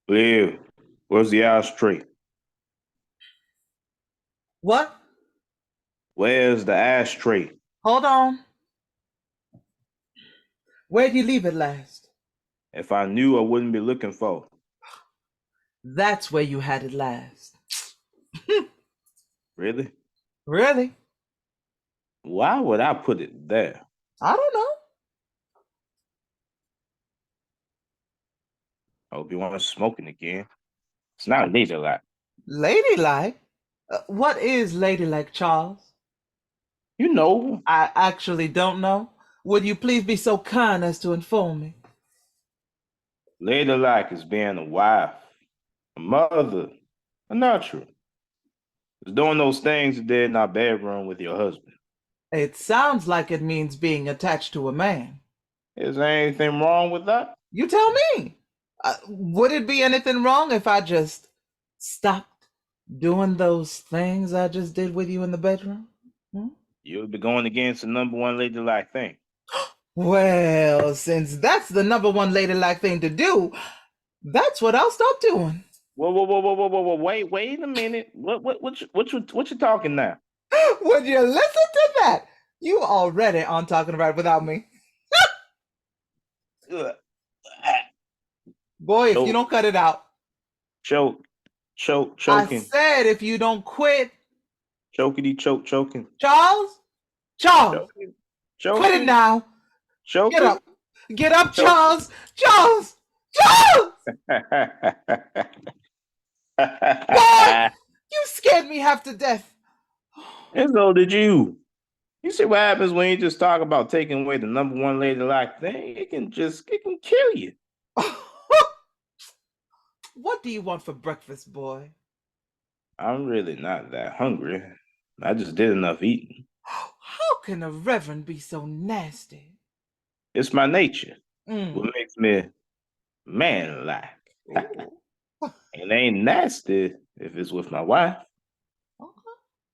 Liv, where's the ashtray? What? Where's the ashtray? Hold on. Where'd you leave it last? If I knew, I wouldn't be looking for. That's where you had it last. Really? Really? Why would I put it there? I don't know. I hope you weren't smoking again. It's not ladylike. Ladylike? What is ladylike, Charles? You know, I actually don't know. Would you please be so kind as to inform me? ladylike is being a wife, a mother, a nurturer. It's doing those things you did in our bedroom with your husband. It sounds like it means being attached to a man. Is there anything wrong with that? You tell me. Would it be anything wrong if I just stopped doing those things I just did with you in the bedroom? Hmm? You would be going against the number one ladylike thing. Well, since that's the number one ladylike thing to do, that's what I'll stop doing. Whoa! Wait a minute. What you talking now? Would you listen to that? You already aren't talking right without me. Ugh. Ah. Boy, if you Choke, don't cut it out. choke, I choking, said if you don't quit. chokity, choking, Charles? Charles, choking, quit it choking, now. Get choking, up. Get up, choking. Charles. Charles! Charles! Boy, you scared me half to death. And so did you. You see what happens when you just talk about taking away the number one ladylike thing? It can kill you. What do you want for breakfast, boy? I'm really not that hungry. I just did enough eating. How can a reverend be so nasty? It's my nature. Mm. What makes me manlike. Ooh. It ain't nasty if it's with my wife. Okay.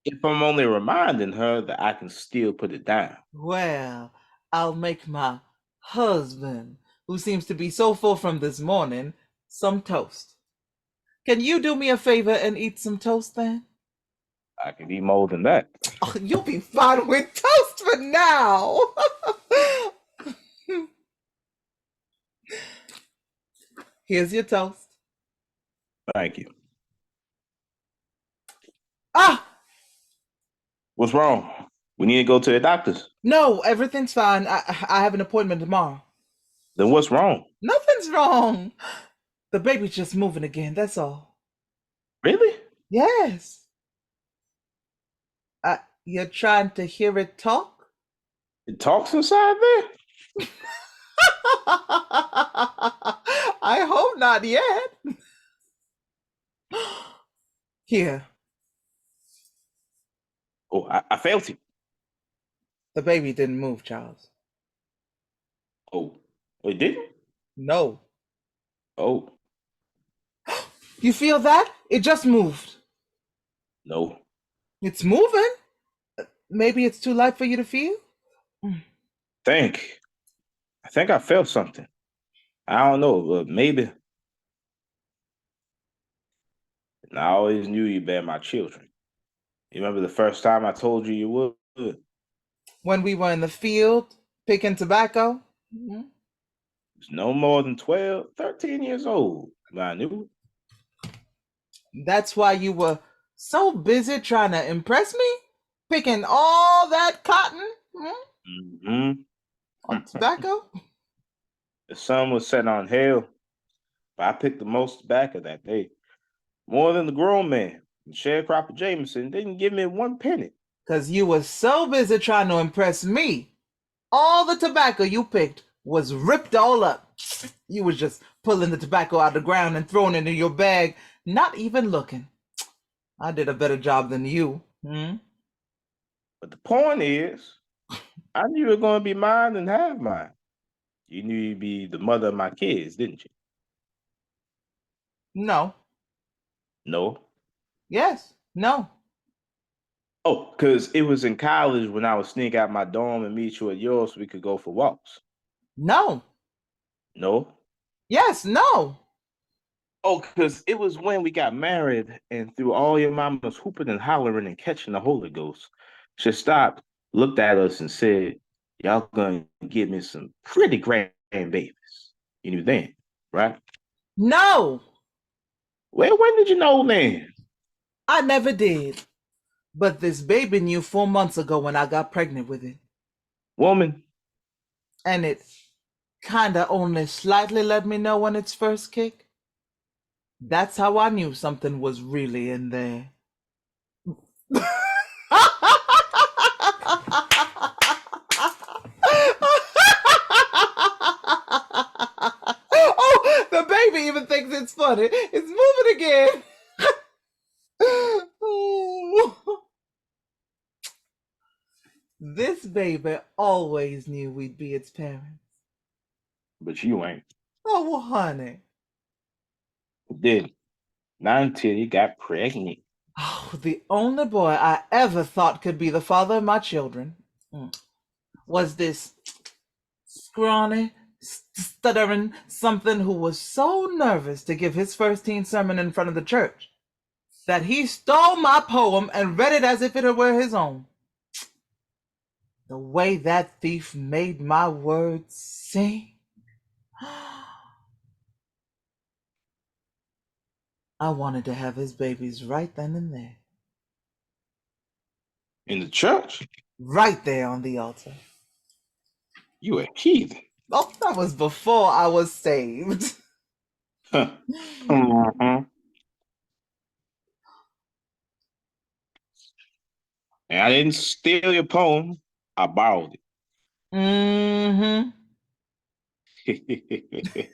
If I'm only reminding her that I can still put it down. Well, I'll make my husband, who seems to be so full from this morning, some toast. Can you do me a favor and eat some toast then? I can eat more than that. Oh, you'll be fine with toast for now. Here's your toast. Thank you. Ah, What's wrong? We need to go to the doctor's. no, everything's fine. I have an appointment tomorrow. Then what's wrong? Nothing's wrong. The baby's just moving again, that's all. Really? Yes. You're trying to hear it talk? It talks inside there? I hope not yet. Here, Oh, I felt it. the baby didn't move, Charles. Oh, it didn't? No. Oh, You feel that? It just moved. no. It's moving. Maybe it's too light for you to feel? Think. I think I felt something. I don't know, but maybe. And I always knew you'd bear my children. You remember the first time I told you you would? When we were in the field picking tobacco? Mhm. It's no more than 12, 13 years old. But I knew. That's why you were so busy trying to impress me? Picking all that cotton Mm-hmm. on tobacco? The sun was set on hell, but I picked the most tobacco that day. More than the grown man. The sharecropper Jameson didn't give me one penny. Because you were so busy trying to impress me. All the tobacco you picked was ripped all up. You was just pulling the tobacco out of the ground and throwing it in your bag, not even looking. I did a better job than you. Hmm? But the point is, I knew you were going to be mine and have mine. You knew you'd be the mother of my kids, didn't you? No. No. Yes. No. Oh, because it was in college when I would sneak out my dorm and meet you at yours so we could go for walks. No. No. Yes. No. Oh, because it was when we got married, and through all your mama's hooping and hollering and catching the Holy Ghost, she stopped, looked at us, and said, "Y'all gonna give me some pretty grandbabies." You knew then, right? No, Well, when did you know then? I never did. But this baby knew 4 months ago when I got pregnant with it. Woman, And it kinda only slightly let me know when its first kick. That's how I knew something was really in there. Oh, the baby even thinks it's funny. It's moving again. This baby always knew we'd be its parents. but you ain't. Oh, honey. Did not until you got pregnant. Oh, the only boy I ever thought could be the father of my children was this scrawny, stuttering something who was so nervous to give his first teen sermon in front of the church that he stole my poem and read it as if it were his own. The way that thief made my words sing. I wanted to have his babies right then and there. In the church? Right there on the altar. You a heathen. Oh, that was before I was saved. Huh. Mhm. And I didn't steal your poem. I borrowed Mm-hmm. it.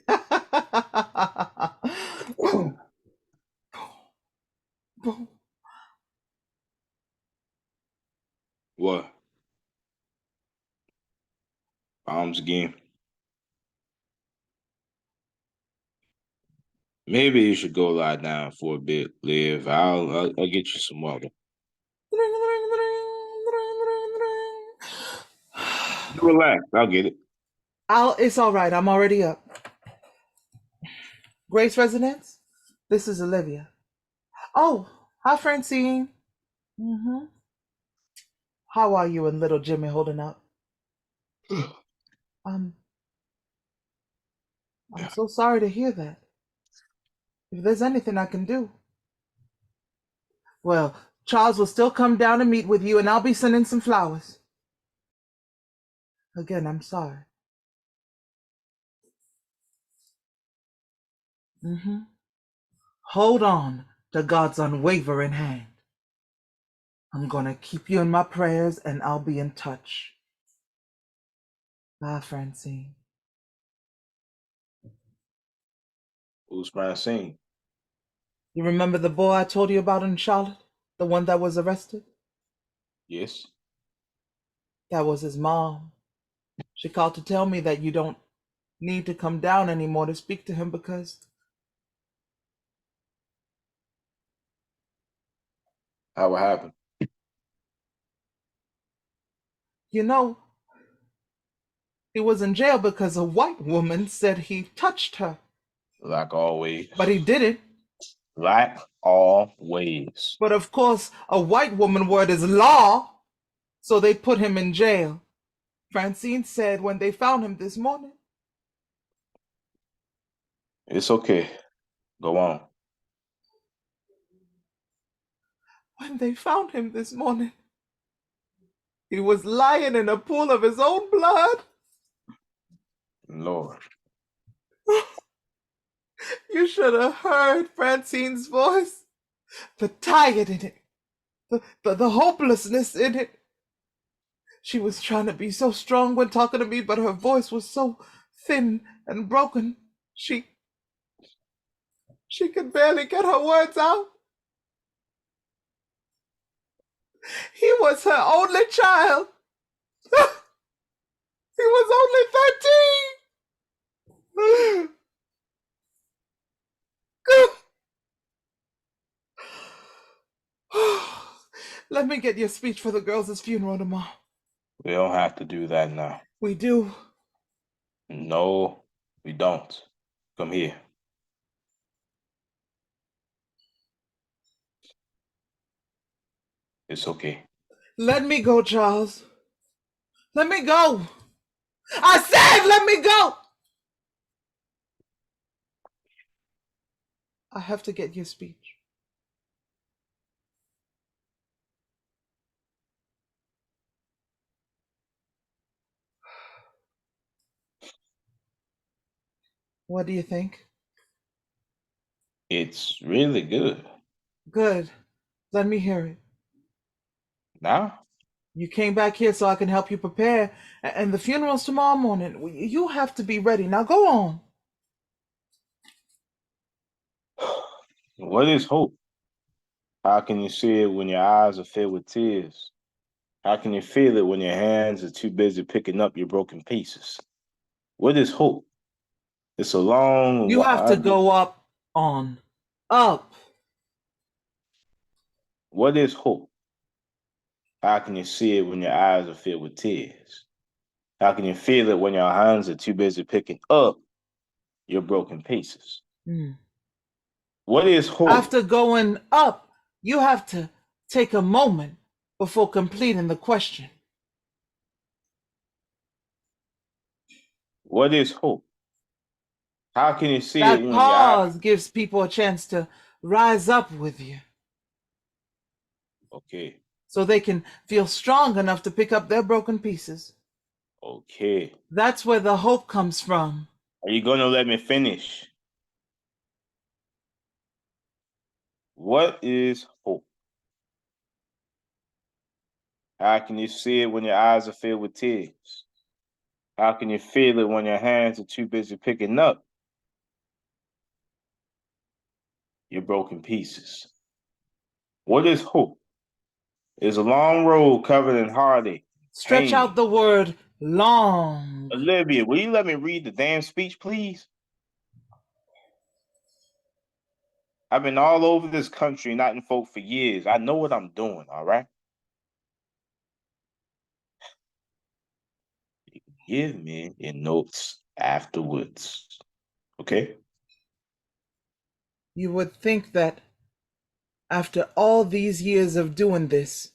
What? Bombs again. Maybe you should go lie down for a bit, Liv. I'll get you some water. You relax. I'll get it. It's all right. I'm already up. Grace Residence? This is Olivia. Oh, hi, Francine. Mm-hmm. How are you and little Jimmy holding up? Um, I'm so sorry to hear that. If there's anything I can do. Well, Charles will still come down and meet with you, and I'll be sending some flowers. Again, I'm sorry. Mm-hmm. Hold on to God's unwavering hand. I'm gonna keep you in my prayers, and I'll be in touch. Bye, Francine. Who's Francine? You remember the boy I told you about in Charlotte? The one that was arrested? Yes. That was his mom. She called to tell me that you don't need to come down anymore to speak to him because, How it happened? you know, he was in jail because a white woman said he touched her. Like always. But he didn't. Like always. But of course, a white woman word is law, so they put him in jail. Francine said when they found him this morning. It's okay. Go on. When they found him this morning, he was lying in a pool of his own blood. Lord. You should have heard Francine's voice. The tired in it. The hopelessness in it. She was trying to be so strong when talking to me, but her voice was so thin and broken. She could barely get her words out. He was her only child. He was only 13. Let me get your speech for the girls' funeral tomorrow. We don't have to do that now. We do. No, we don't. Come here. It's okay. Let me go, Charles. Let me go. I said let me go. I have to get your speech. What do you think? It's really good. Good. Let me hear it. Now, You came back here so I can help you prepare, and the funeral's tomorrow morning. You have to be ready. Now go on. what is hope? How can you see it when your eyes are filled with tears? How can you feel it when your hands are too busy picking up your broken pieces? What is hope? It's a long, You have to wide. go up, on, up. What is hope? How can you see it when your eyes are filled with tears? How can you feel it when your hands are too busy picking up your broken pieces? Hmm. What is hope? After going up, you have to take a moment before completing the question. What is hope? How can you see it That when your eye? pause gives people a chance to rise up with you Okay, so they can feel strong enough to pick up their broken pieces. okay. That's where the hope comes from. Are you gonna let me finish? What is hope? How can you see it when your eyes are filled with tears? How can you feel it when your hands are too busy picking up your broken pieces? What is hope? It's a long road covered in heartache, Stretch out pain. the word long. Olivia, will you let me read the damn speech, please? I've been all over this country, not in folk for years. I know what I'm doing, all right? Give me your notes afterwards, okay? You would think that after all these years of doing this,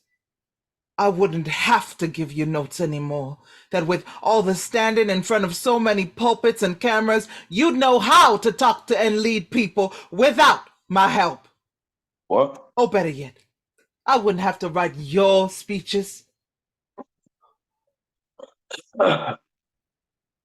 I wouldn't have to give you notes anymore. That with all the standing in front of so many pulpits and cameras, you'd know how to talk to and lead people without my help. What? Oh, better yet, I wouldn't have to write your speeches.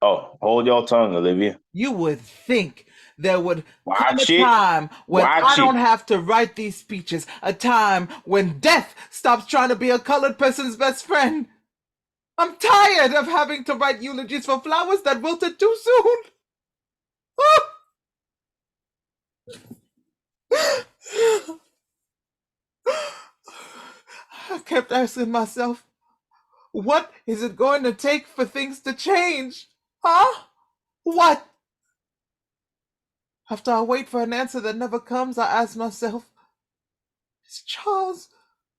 Oh, hold your tongue, Olivia. You would think there would come a Watch it. time when I Watch don't it. have to write these speeches, a time when death stops trying to be a colored person's best friend. I'm tired of having to write eulogies for flowers that wilted too soon. I kept asking myself, what is it going to take for things to change? Huh? What? After I wait for an answer that never comes, I ask myself, is Charles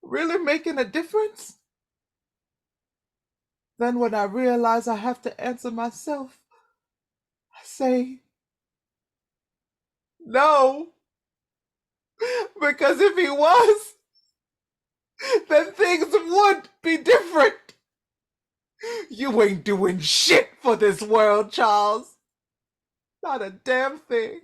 really making a difference? Then when I realize I have to answer myself, I say, no. Because if he was, then things would be different. You ain't doing shit for this world, Charles. Not a damn thing.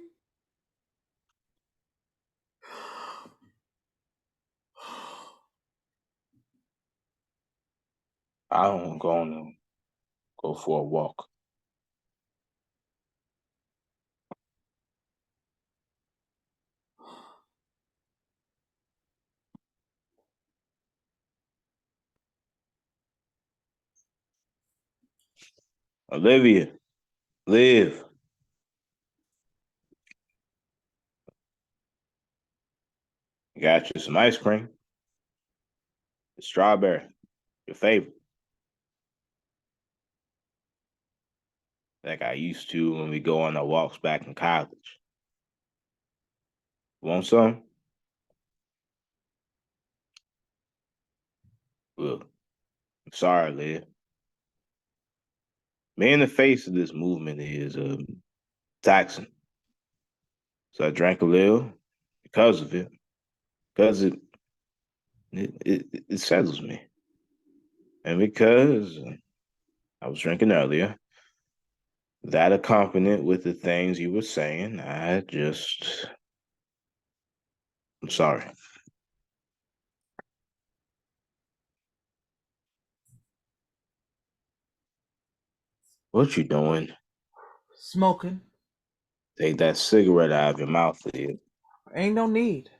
I'm going to go for a walk. Olivia, live. Got you some ice cream. Strawberry, your favorite. Like I used to when we go on our walks back in college. Want some? Well, I'm sorry, Liv. Being the face of this movement is taxing. So I drank a little because of it. Because it It settles me. And because I was drinking earlier, that accompanied with the things you were saying, I'm sorry. What you doing? Smoking. Take that cigarette out of your mouth, Leah. Ain't no need.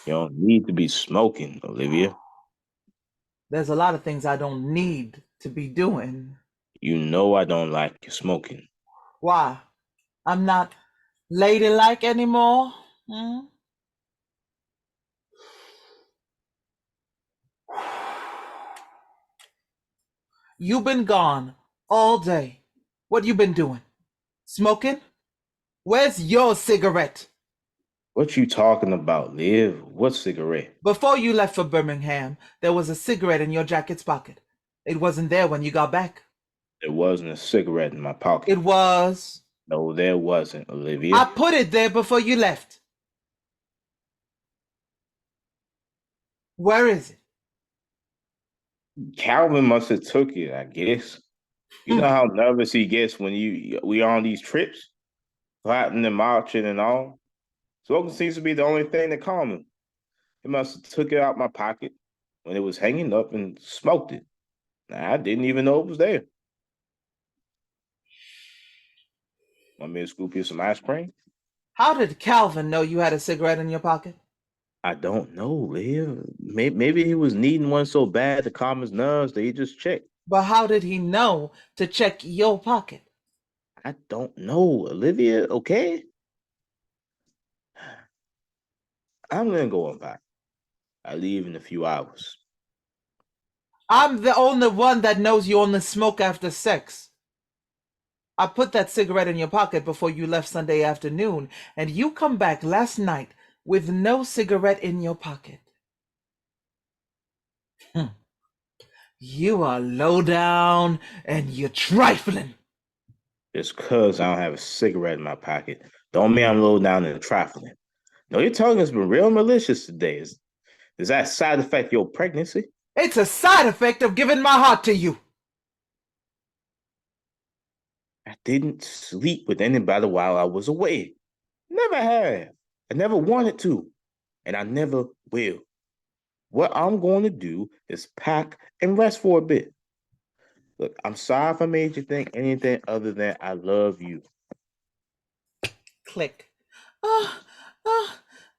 You don't need to be smoking, Olivia. There's a lot of things I don't need to be doing. You know I don't like you smoking. Why? I'm not ladylike anymore? Hmm? You've been gone all day. What you been doing? Smoking? Where's your cigarette? What you talking about, Liv? What cigarette? Before you left for Birmingham, there was a cigarette in your jacket's pocket. It wasn't there when you got back. There wasn't a cigarette in my pocket. It was. No, there wasn't, I Olivia. put it there before you left. Where is it? Calvin must have took it, I guess. You know how nervous he gets when we on these trips, fighting and marching and all. Smoking seems to be the only thing that calm him. He must have took it out my pocket when it was hanging up and smoked it. I didn't even know it was there. Want me to scoop you some ice cream? How did Calvin know you had a cigarette in your pocket? I don't know, Liv. Maybe he was needing one so bad to calm his nerves that he just checked. But how did he know to check your pocket? I don't know, Olivia, okay? I'm gonna go on back. I leave in a few hours. I'm the only one that knows you only smoke after sex. I put that cigarette in your pocket before you left Sunday afternoon, and you come back last night with no cigarette in your pocket. You are low down and you're trifling. Just cause I don't have a cigarette in my pocket, don't mean I'm low down and trifling. No, your tongue has been real malicious today. Is that a side effect of your pregnancy? It's a side effect of giving my heart to you. I didn't sleep with anybody while I was away. Never have. I never wanted to. And I never will. What I'm going to do is pack and rest for a bit. Look, I'm sorry if I made you think anything other than I love you. Click. Ah,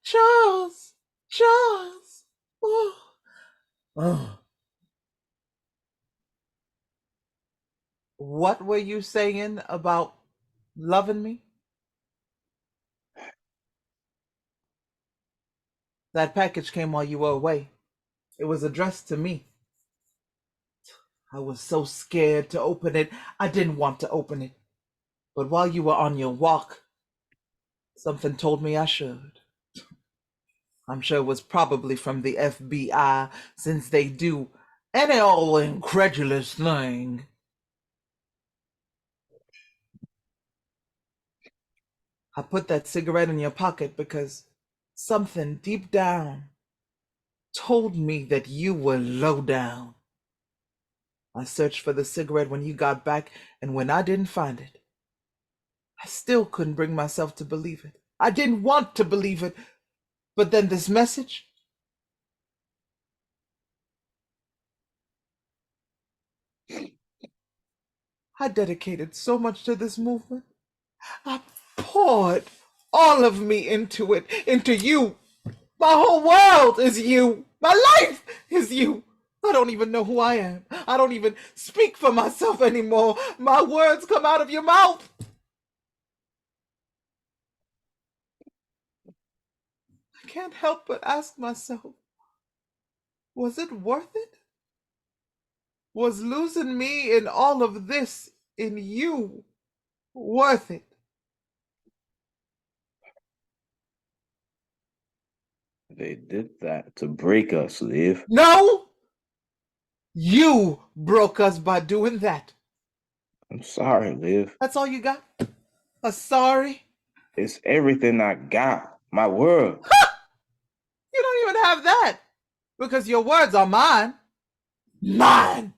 Charles, Charles. Oh. Oh. What were you saying about loving me? That package came while you were away. It was addressed to me. I was so scared to open it. I didn't want to open it. But while you were on your walk, something told me I should. I'm sure it was probably from the FBI, since they do any old incredulous thing. I put that cigarette in your pocket because something deep down told me that you were low down. I searched for the cigarette when you got back, and when I didn't find it, I still couldn't bring myself to believe it. I didn't want to believe it. But then this message, I dedicated so much to this movement. I poured all of me into it, into you. My whole world is you. My life is you. I don't even know who I am. I don't even speak for myself anymore. My words come out of your mouth. I can't help but ask myself, was it worth it? Was losing me in all of this in you worth it? They did that to break us, Liv. No! You broke us by doing that. I'm sorry, Liv. That's all you got? A sorry? It's everything I got. My world. You don't even have that. Because your words are mine. Mine!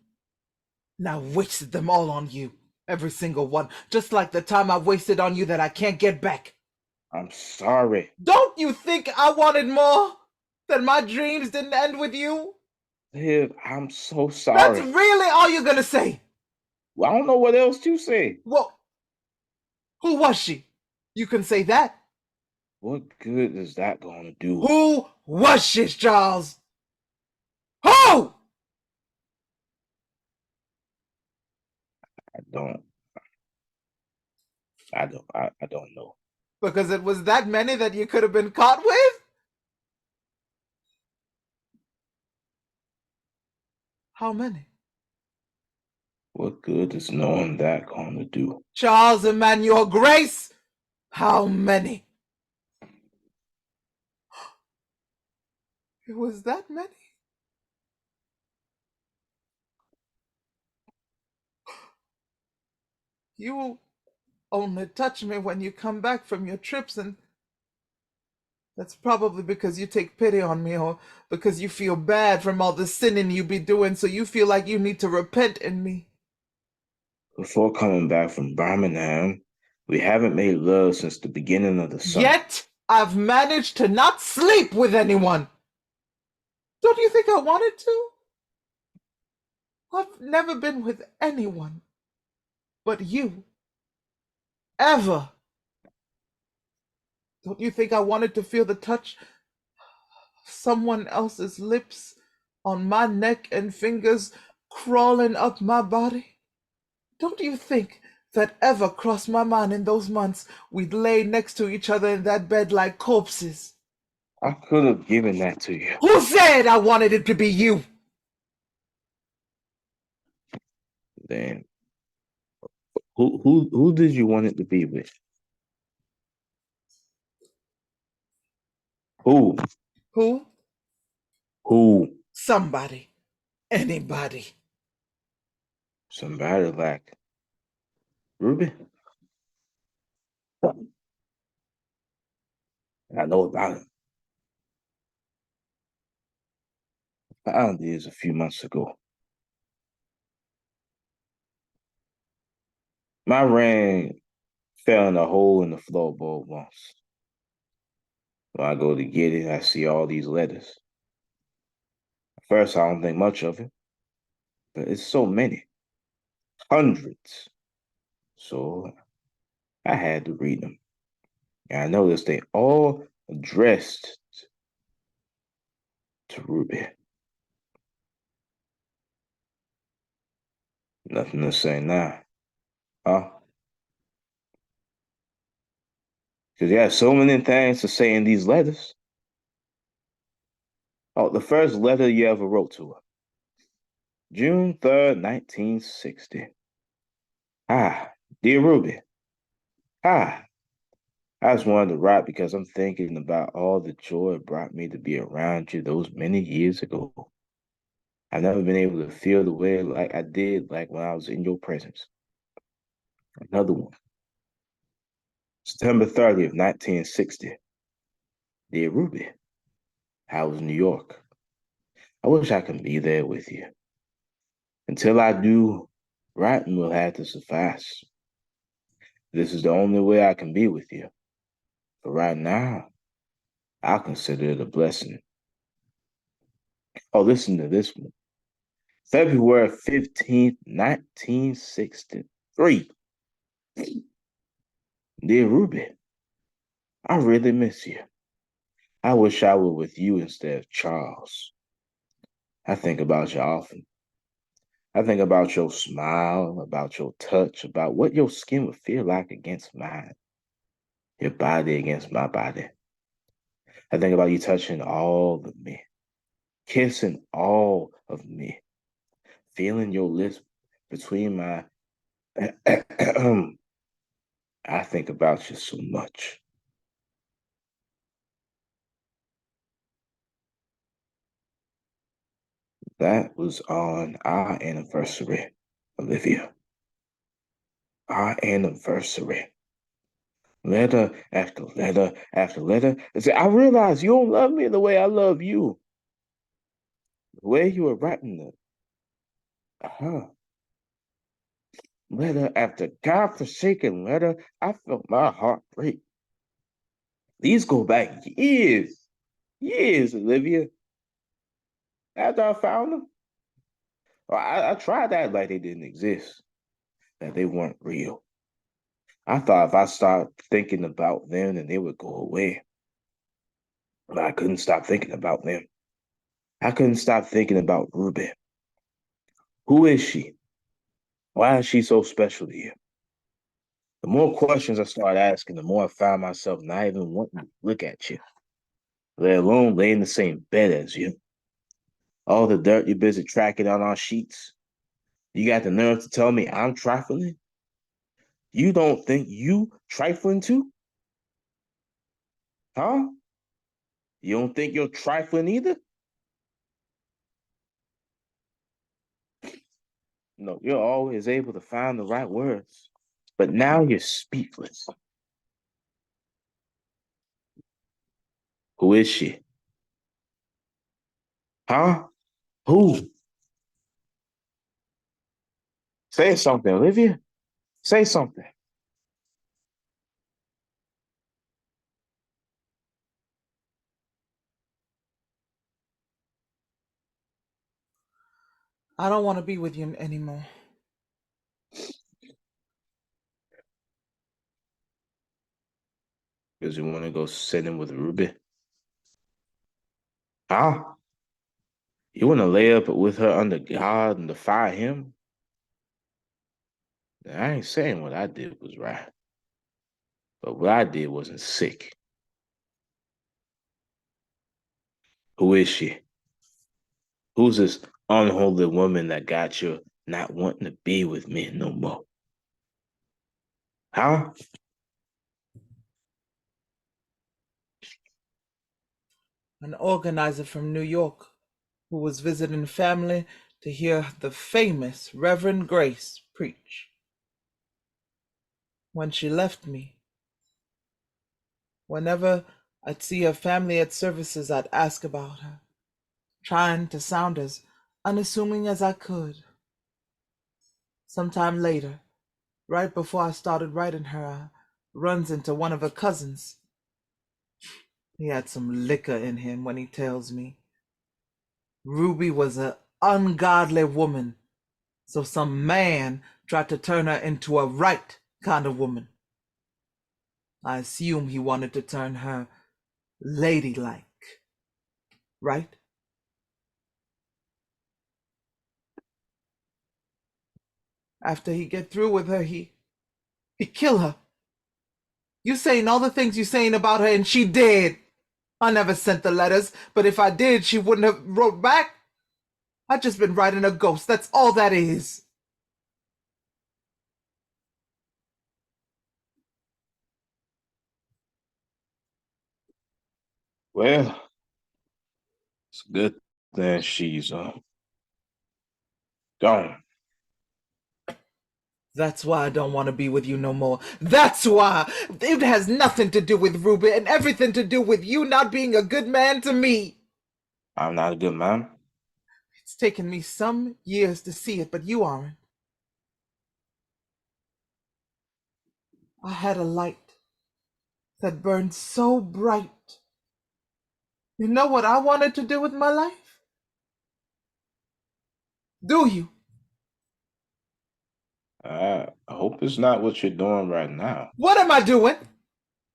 And I wasted them all on you. Every single one. Just like the time I wasted on you that I can't get back. I'm sorry. Don't you think I wanted more? That my dreams didn't end with you? Liv, I'm so That's sorry. really all you're gonna say? Well, I don't know what else to say. Well, who was she? You can say that. What good is that going to do? Who was she, Charles? Who? I don't. I don't know. Because it was that many that you could have been caught with? How many? What good is knowing that going to do? Charles Emmanuel Grace? How many? It was that many? You only touch me when you come back from your trips, and that's probably because you take pity on me or because you feel bad from all the sinning you be doing, so you feel like you need to repent in me. Before coming back from Birmingham, we haven't made love since the beginning of the summer. Yet, I've managed to not sleep with anyone. Don't you think I wanted to? I've never been with anyone but you. Ever. Don't you think I wanted to feel the touch of someone else's lips on my neck and fingers crawling up my body? Don't you think that ever crossed my mind in those months we'd lay next to each other in that bed like corpses? I could have given that to you. Who said I wanted it to be you? Then who did you want it to be with? Who? Who? Who? Somebody. Anybody. Somebody like Ruby? I know about it. I found this a few months ago. My ring fell in a hole in the floorboard once. When I go to get it, I see all these letters. At first, I don't think much of it, but it's so many, hundreds. So I had to read them. And I noticed they all addressed to Ruby. Nothing to say now, huh? Because you have so many things to say in these letters. Oh, the first letter you ever wrote to her. June 3rd, 1960. Ah, dear Ruby. Ah, I just wanted to write because I'm thinking about all the joy it brought me to be around you those many years ago. I've never been able to feel the way like I did like when I was in your presence. Another one. September 30th, 1960. Dear Ruby, how was New York? I wish I could be there with you. Until I do, writing will have to suffice. This is the only way I can be with you. But right now, I'll consider it a blessing. Oh, listen to this one. February 15th, 1963. Dear Ruby, I really miss you. I wish I were with you instead of Charles. I think about you often. I think about your smile, about your touch, about what your skin would feel like against mine, your body against my body. I think about you touching all of me, kissing all of me, feeling your lips between my. I think about you so much. That was on our anniversary, Olivia. Our anniversary. Letter after letter after letter. I realize you don't love me the way I love you. The way you were writing letter after God-forsaken letter, I felt my heart break. These go back years, Olivia. After I found them, I tried to act like they didn't exist, that they weren't real. I thought if I started thinking about them, then they would go away. But I couldn't stop thinking about them. I couldn't stop thinking about Ruby. Who is she? Why is she so special to you? The more questions I started asking, the more I found myself not even wanting to look at you, let alone lay in the same bed as you. All the dirt you're busy tracking on our sheets. You got the nerve to tell me I'm trifling? You don't think you trifling too? Huh? You don't think you're trifling either? No, you're always able to find the right words. But now you're speechless. Who is she? Huh? Who? Say something, Olivia. Say something. I don't want to be with you anymore. Because you want to go sit in with Ruby? Huh? You want to lay up with her under God and defy him? I ain't saying what I did was right, but what I did wasn't sick. Who is she? Who's this unholy woman that got you not wanting to be with me no more? Huh? An organizer from New York who was visiting family to hear the famous Reverend Grace preach. When she left me, whenever I'd see her family at services, I'd ask about her, trying to sound as unassuming as I could. Sometime later, right before I started writing her, I runs into one of her cousins. He had some liquor in him when he tells me Ruby was an ungodly woman, so some man tried to turn her into a right kind of woman. I assume he wanted to turn her ladylike, right? After he get through with her, he kill her. You saying all the things you saying about her, and she did. I never sent the letters, but if I did, she wouldn't have wrote back. I just been writing a ghost. That's all that is. Well, it's a good thing she's gone. That's why I don't want to be with you no more. That's why. It has nothing to do with Ruby and everything to do with you not being a good man to me. I'm not a good man. It's taken me some years to see it, but you aren't. I had a light that burned so bright. You know what I wanted to do with my life? Do you? I hope it's not what you're doing right now. What am I doing?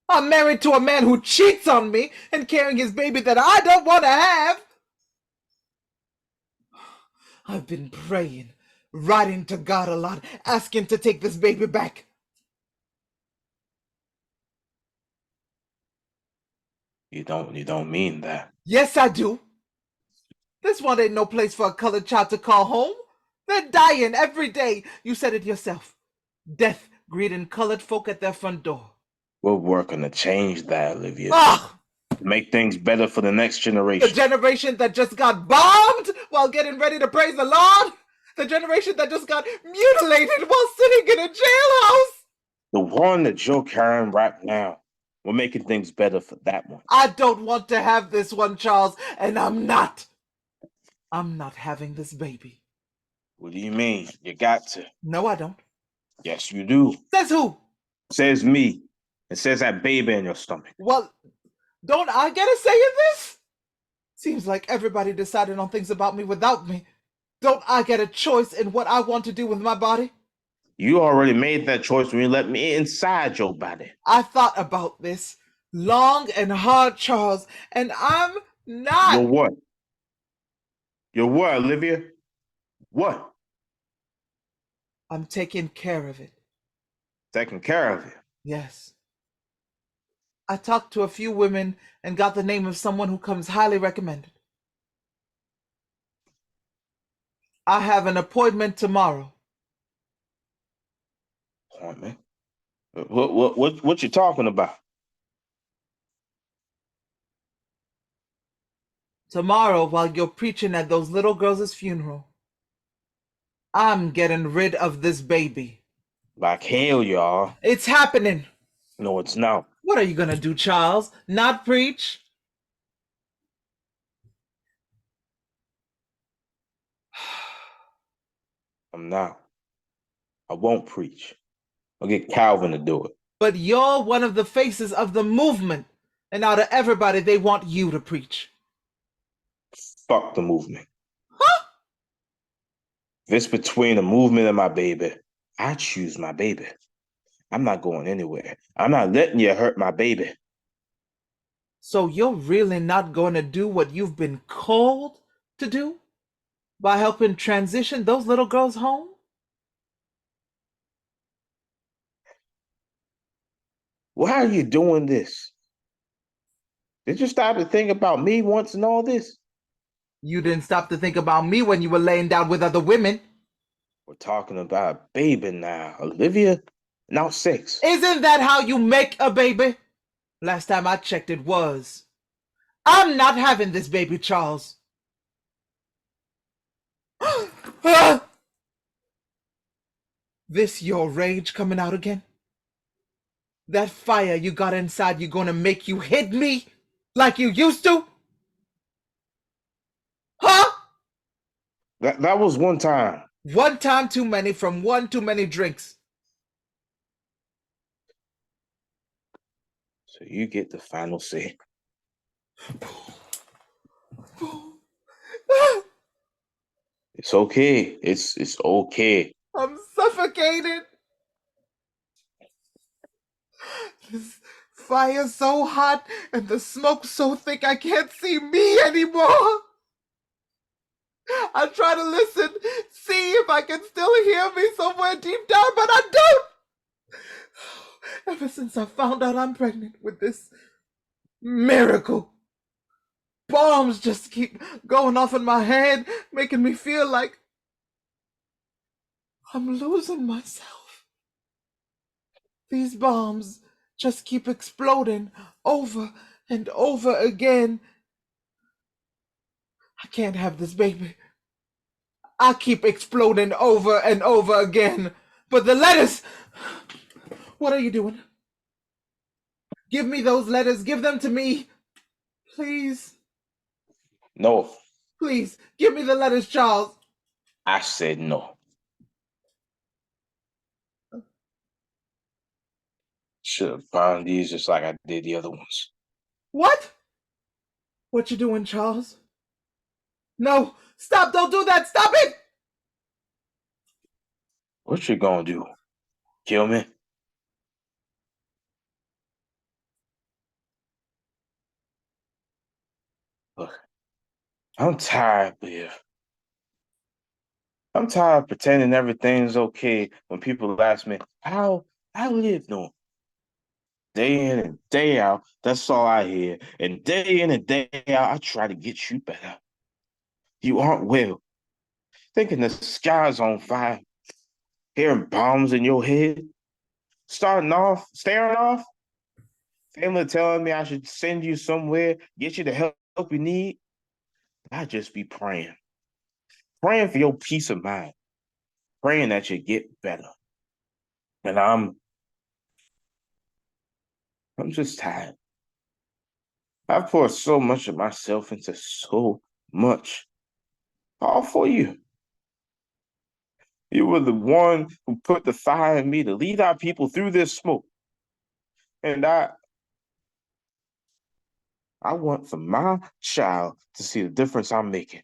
I'm married to a man who cheats on me and carrying his baby that I don't want to have. I've been praying, writing to God a lot, asking to take this baby back. You don't mean that. Yes, I do. This one ain't no place for a colored child to call home. They're dying every day. You said it yourself. Death greeting colored folk at their front door. We're working to change that, Olivia. Ugh! Make things better for the next The generation. generation that just got bombed while getting ready to praise the Lord? The generation that just got mutilated while sitting in a jailhouse? The one that you're carrying right now, we're making things better for that one. I don't want to have this one, Charles, and I'm not. I'm not having this baby. What do you mean? You got to. No, I don't. Yes, you do. Says who? Says me. It says that baby in your stomach. Well, don't I get a say in this? Seems like everybody decided on things about me without me. Don't I get a choice in what I want to do with my body? You already made that choice when you let me inside your body. I thought about this long and hard, Charles, and I'm not. You're what? You're what, Olivia? What? I'm taking care of it. Taking care of you. Yes. I talked to a few women and got the name of someone who comes highly recommended. I have an appointment tomorrow. Appointment? What you talking about? Tomorrow, while you're preaching at those little girls' funeral, I'm getting rid of this baby. Like hell, y'all. It's happening. No, it's not. What are you gonna do, Charles? Not preach? I'm not. I won't preach. I'll get Calvin to do it. But you're one of the faces of the movement, and out of everybody, they want you to preach. Fuck the movement. Huh? If it's between the movement and my baby, I choose my baby. I'm not going anywhere. I'm not letting you hurt my baby. So you're really not going to do what you've been called to do? By helping transition those little girls home? Why are you doing this? Did you stop to think about me once and all this? You didn't stop to think about me when you were laying down with other women. We're talking about a baby now, Olivia, not sex. Isn't that how you make a baby? Last time I checked, it was. I'm not having this baby, Charles. This your rage coming out again? That fire you got inside you gonna make you hit me like you used to? Huh? That was one time. One time too many from one too many drinks. So you get the final say. It's okay. It's okay. I'm suffocated. This fire's so hot and the smoke so thick I can't see me anymore. I try to listen, see if I can still hear me somewhere deep down, but I don't. Ever since I found out I'm pregnant with this miracle, bombs just keep going off in my head, making me feel like I'm losing myself. These bombs just keep exploding over and over again. I can't have this baby. I keep exploding over and over again. But the letters, what are you doing? Give me those letters. Give them to me. Please. No, Please, give me the letters, Charles. I said no. Should have found these just like I did the other ones. What? What you doing, Charles? No, stop, don't do that, stop it! What you gonna do? Kill me? Look, I'm tired, Bill. I'm tired of pretending everything's okay when people ask me how I lived on. Day in and day out, that's all I hear. And day in and day out, I try to get you better. You aren't well. Thinking the sky's on fire, hearing bombs in your head, starting off, staring off, family telling me I should send you somewhere, get you the help you need. I just be praying, praying for your peace of mind, praying that you get better. And I'm just tired. I've poured so much of myself into so much. All for you. You were the one who put the fire in me to lead our people through this smoke. And I want for my child to see the difference I'm making.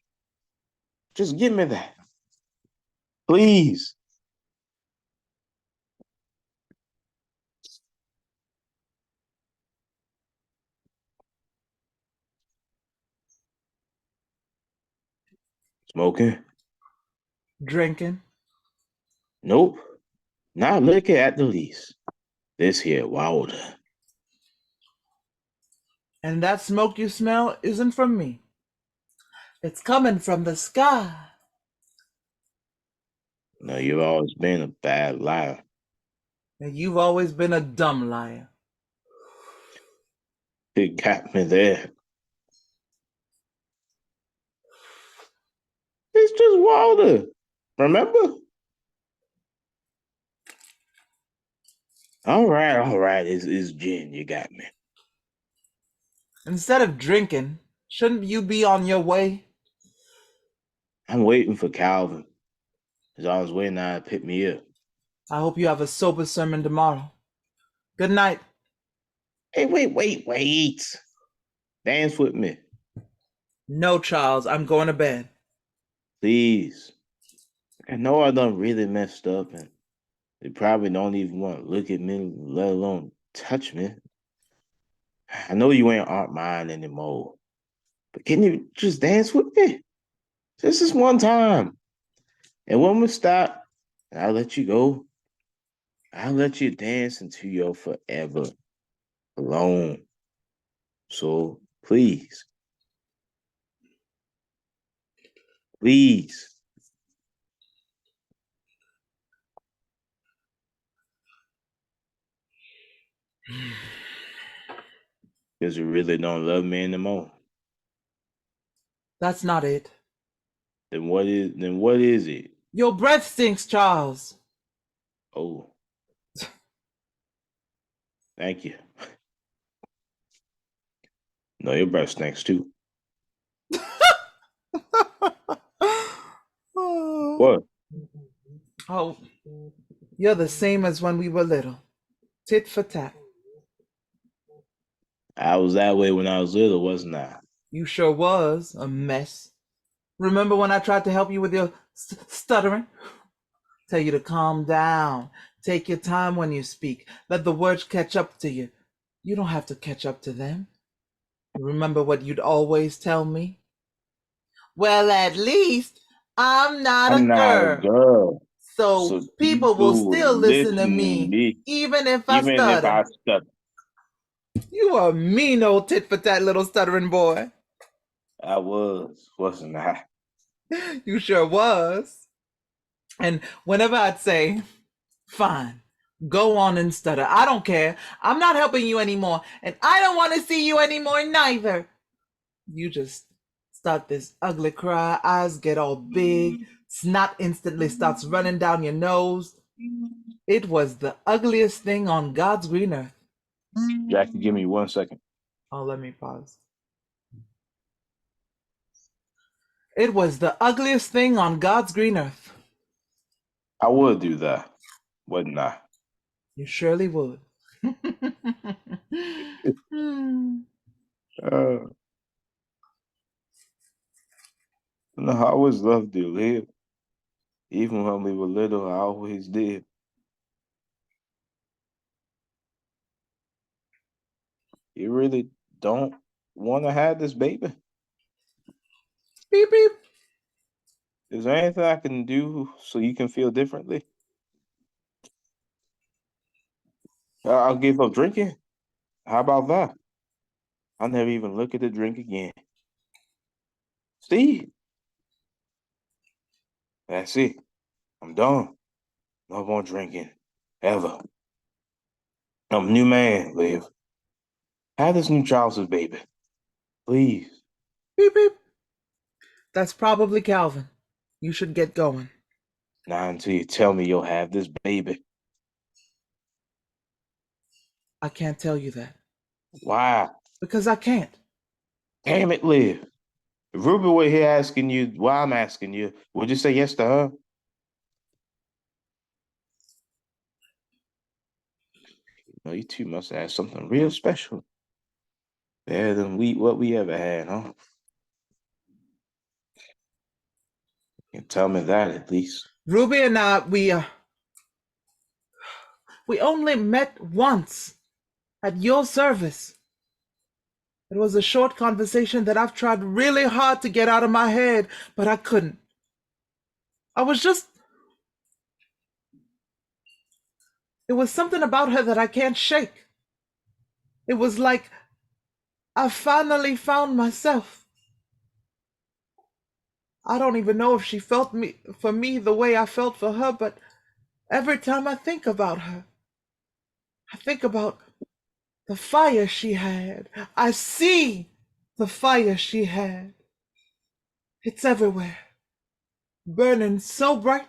Just give me that. Please. Smoking? Drinking. Nope. Not liquor at the least. This here wilder. And that smoke you smell isn't from me. It's coming from the sky. No, you've always been a bad liar. And you've always been a dumb liar. It got me there. It's just Wilder. Remember? All right. It's gin. You got me. Instead of drinking, shouldn't you be on your way? I'm waiting for Calvin. He's always waiting to pick me up. I hope you have a sober sermon tomorrow. Good night. Hey, wait. Dance with me. No, Charles, I'm going to bed. Please. I know I done really messed up and they probably don't even want to look at me, let alone touch me. I know you ain't Aunt mine anymore. But can you just dance with me? This is one time. And when we stop, I'll let you go. I'll let you dance into your forever alone. So please, please. Because you really don't love me anymore. That's not it. Then what is it? Your breath stinks, Charles. Oh, thank you. No, your breath stinks too. What? Oh, you're the same as when we were little. Tit for tat. I was that way when I was little, wasn't I? You sure was a mess. Remember when I tried to help you with your stuttering? Tell you to calm down. Take your time when you speak. Let the words catch up to you. You don't have to catch up to them. Remember what you'd always tell me? Well, at least I'm not a I'm not a girl. girl. So So people will people would still listen to listen to me, me, even if I even if I stutter. stutter. You a mean old tit for tat little stuttering boy. I was, wasn't I? You sure was. And whenever I'd say, fine, go on and stutter. I don't care. I'm not helping you anymore. And I don't want to see you anymore neither. You just start this ugly cry. Eyes get all big. Snot instantly starts running down your nose. It was the ugliest thing on God's green earth. Jackie, give me 1 second. Oh, let me pause. It was the ugliest thing on God's green earth. I would do that, wouldn't I? You surely would. Uh, no, I always loved you, live. Even when we were little, I always did. You really don't want to have this baby? Beep beep. Is there anything I can do so you can feel differently? I'll give up drinking. How about that? I'll never even look at the drink again. See, that's it. I'm done. No more drinking. Ever. I'm a new man, Liv. Have this new child's baby. Please. Beep beep. That's probably Calvin. You should get going. Not until you tell me you'll have this baby. I can't tell you that. Why? Because I can't. Damn it, Liv. If Ruby were here asking you why I'm asking you, would you say yes to her? No, you two must have something real special. Better than what we ever had, huh? You can tell me that at least. Ruby and I, we only met once at your service. It was a short conversation that I've tried really hard to get out of my head, but I couldn't. I was just. It was something about her that I can't shake. It was like I finally found myself. I don't even know if she felt for me the way I felt for her, but every time I think about her, I think about the fire she had. I see the fire she had. It's everywhere, burning so bright.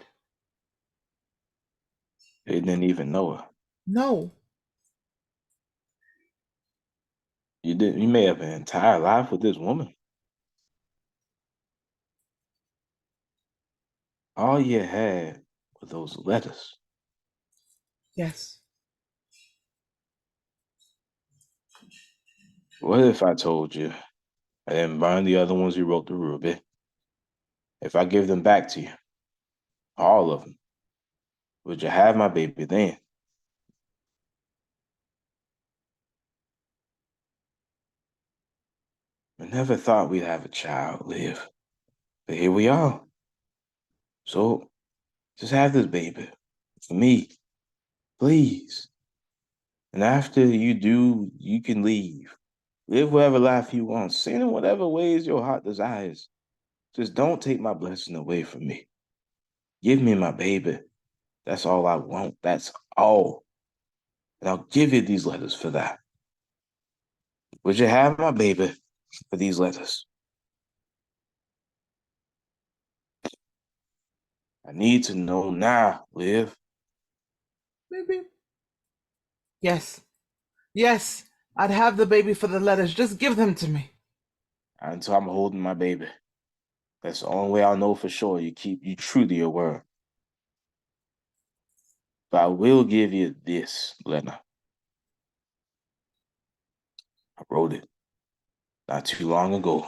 They didn't even know her. No, You didn't. You may have an entire life with this woman. All you had were those letters. yes. What if I told you I didn't burn the other ones you wrote to Ruby? If I give them back to you, all of them, would you have my baby then? I never thought we'd have a child, Liv. But here we are. So just have this baby for me, please. And after you do, you can leave. Live whatever life you want. Sin in whatever ways your heart desires. Just don't take my blessing away from me. Give me my baby. That's all I want. That's all. And I'll give you these letters for that. Would you have my baby for these letters? I need to know now, Liv. Maybe. Yes. Yes. I'd have the baby for the letters. Just give them to me. Until I'm holding my baby. That's the only way I'll know for sure you true to your word. But I will give you this, Lena. I wrote it not too long ago.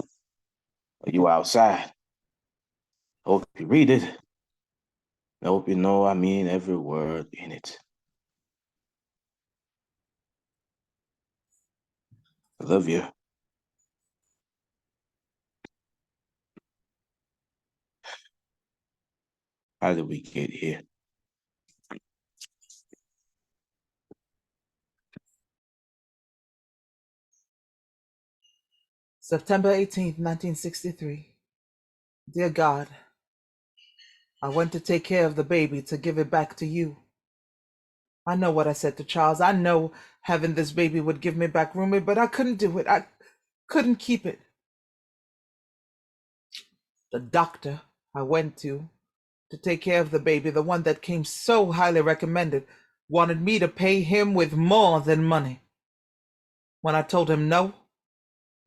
You were outside. Hope you read it. I hope you know I mean every word in it. I love you. How did we get here? September 18th, 1963. Dear God, I went to take care of the baby to give it back to you. I know what I said to Charles. I know having this baby would give me back Rumi, but I couldn't do it. I couldn't keep it. The doctor I went to take care of the baby, the one that came so highly recommended, wanted me to pay him with more than money. When I told him no,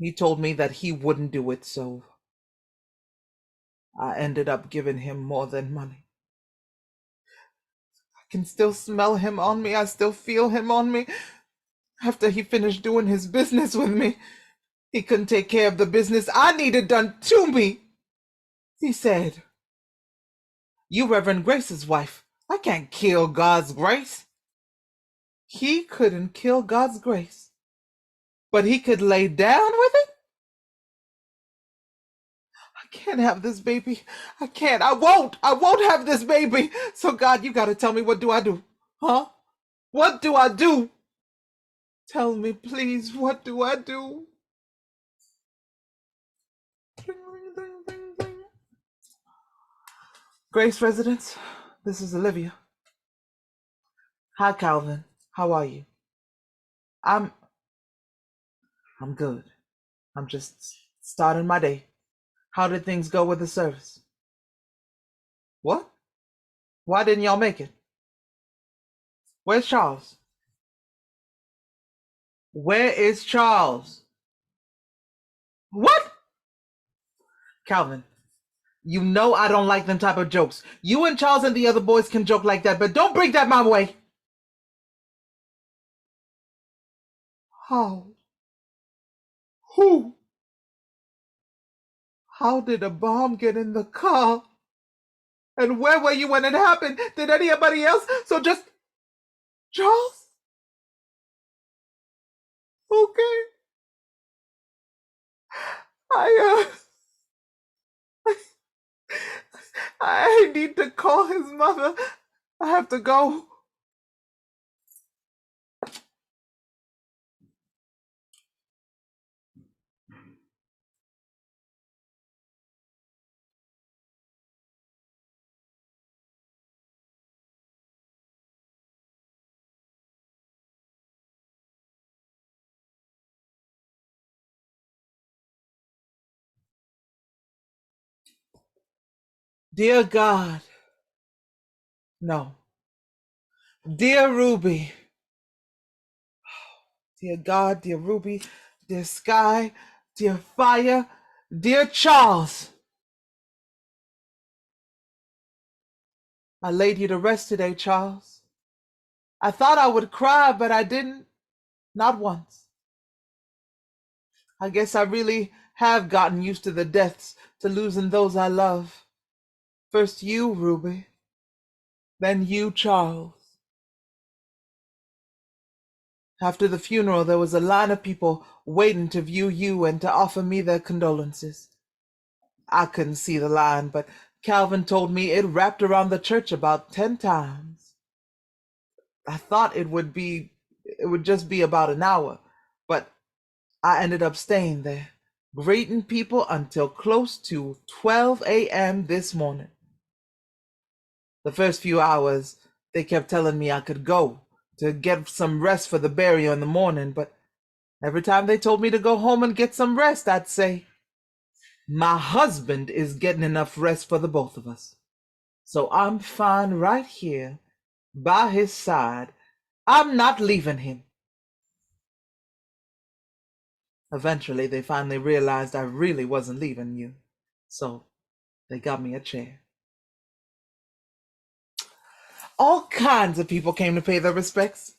he told me that he wouldn't do it, so I ended up giving him more than money. I can still smell him on me. I still feel him on me. After he finished doing his business with me, he couldn't take care of the business I needed done to me. He said, "You Reverend Grace's wife. I can't kill God's grace." He couldn't kill God's grace, but he could lay down with it? I can't have this baby. I can't. I won't. I won't have this baby. So God, you got to tell me, what do I do? Huh? What do I do? Tell me, please, what do I do? Grace Residence, this is Olivia. Hi, Calvin. How are you? I'm good. I'm just starting my day. How did things go with the service? What? Why didn't y'all make it? Where's Charles? Where is Charles? What? Calvin, you know I don't like them type of jokes. You and Charles and the other boys can joke like that, but don't bring that my way. How? Who? How did a bomb get in the car? And where were you when it happened? Did anybody else? So just Charles? Okay. I I need to call his mother. I have to go. Dear God. No. Dear Ruby. Dear God, dear Ruby, dear Sky, dear Fire, dear Charles. I laid you to rest today, Charles. I thought I would cry, but I didn't. Not once. I guess I really have gotten used to the deaths, to losing those I love. First you, Ruby. Then you, Charles. After the funeral, there was a line of people waiting to view you and to offer me their condolences. I couldn't see the line, but Calvin told me it wrapped around the church about 10 times. I thought it would just be about an hour, but I ended up staying there, greeting people until close to 12 a.m. this morning. The first few hours, they kept telling me I could go to get some rest for the burial in the morning, but every time they told me to go home and get some rest, I'd say, my husband is getting enough rest for the both of us. So I'm fine right here by his side. I'm not leaving him. Eventually, they finally realized I really wasn't leaving you. So they got me a chair. All kinds of people came to pay their respects.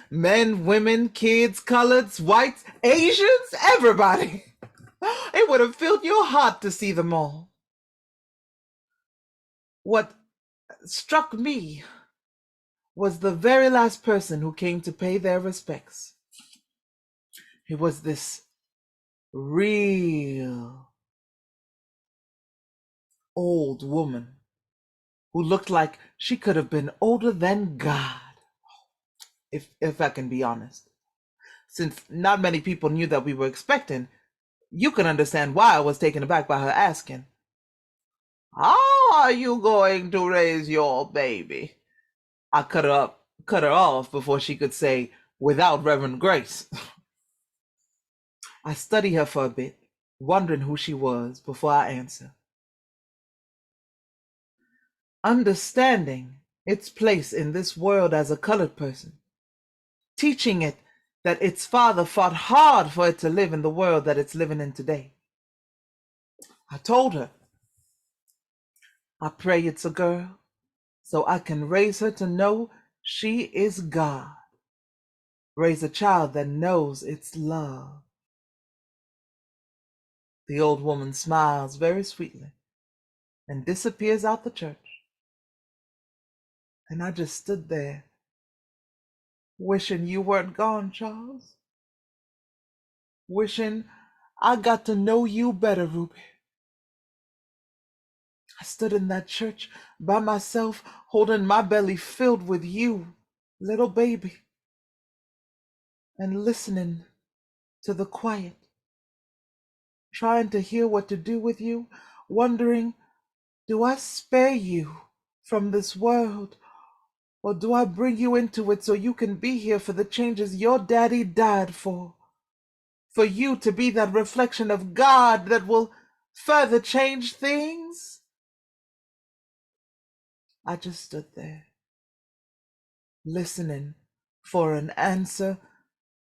Men, women, kids, coloreds, whites, Asians, everybody. It would have filled your heart to see them all. What struck me was the very last person who came to pay their respects. It was this real old woman who looked like she could have been older than God, if I can be honest. Since not many people knew that we were expecting, you can understand why I was taken aback by her asking, "How are you going to raise your baby?" I cut her off before she could say, "Without Reverend Grace." I studied her for a bit, wondering who she was before I answer. Understanding its place in this world as a colored person, teaching it that its father fought hard for it to live in the world that it's living in today. I told her, I pray it's a girl, so I can raise her to know she is God. Raise a child that knows it's love. The old woman smiles very sweetly and disappears out the church. And I just stood there, wishing you weren't gone, Charles. Wishing I got to know you better, Ruby. I stood in that church by myself, holding my belly filled with you, little baby, and listening to the quiet, trying to hear what to do with you, wondering, do I spare you from this world, or do I bring you into it so you can be here for the changes your daddy died for you to be that reflection of God that will further change things? I just stood there, listening for an answer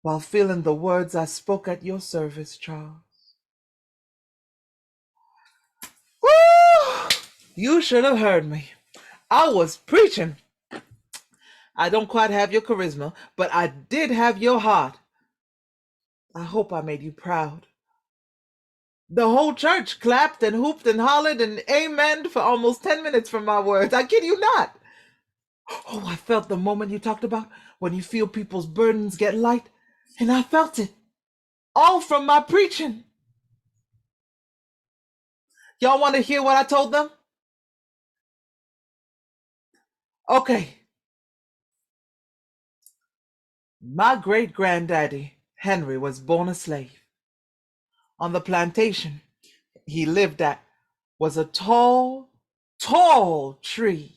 while feeling the words I spoke at your service, Charles. You should have heard me. I was preaching. I don't quite have your charisma, but I did have your heart. I hope I made you proud. The whole church clapped and hooped and hollered and amened for almost 10 minutes from my words. I kid you not. Oh, I felt the moment you talked about when you feel people's burdens get light. And I felt it. All from my preaching. Y'all want to hear what I told them? Okay. My great-granddaddy, Henry, was born a slave. On the plantation he lived at was a tall, tall tree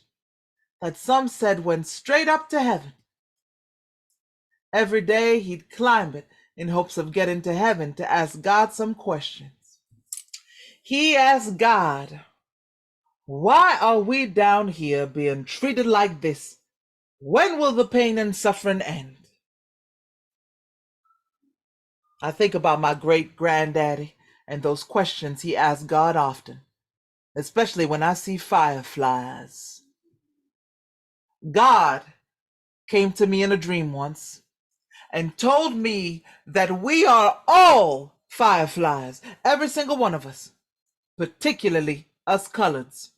that some said went straight up to heaven. Every day he'd climb it in hopes of getting to heaven to ask God some questions. He asked God, why are we down here being treated like this? When will the pain and suffering end? I think about my great-granddaddy and those questions he asked God often, especially when I see fireflies. God came to me in a dream once and told me that we are all fireflies, every single one of us, particularly us coloreds.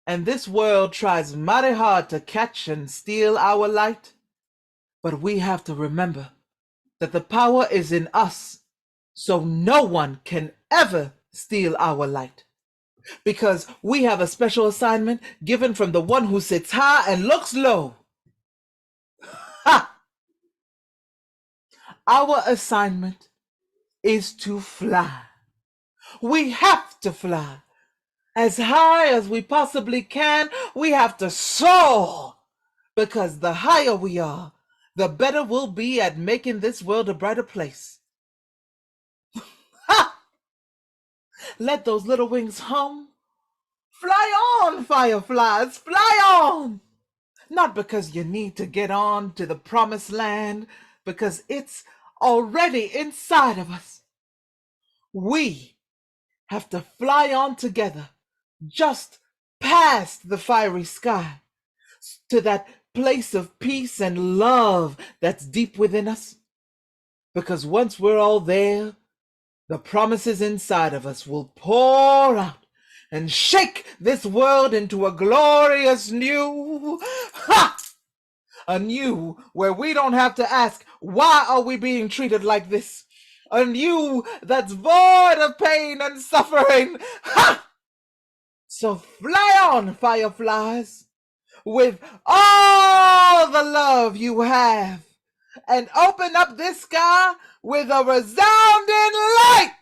And this world tries mighty hard to catch and steal our light, but we have to remember that the power is in us, so no one can ever steal our light, because we have a special assignment given from the one who sits high and looks low. Ha! Our assignment is to fly. We have to fly as high as we possibly can. We have to soar, because the higher we are, the better we'll be at making this world a brighter place. Ha! Let those little wings hum. Fly on, fireflies, fly on! Not because you need to get on to the promised land, because it's already inside of us. We have to fly on together, just past the fiery sky, to that place of peace and love that's deep within us. Because once we're all there, the promises inside of us will pour out and shake this world into a glorious new, ha! A new where we don't have to ask, why are we being treated like this? A new that's void of pain and suffering. Ha! So fly on, fireflies, with all the love you have, and open up this sky with a resounding light.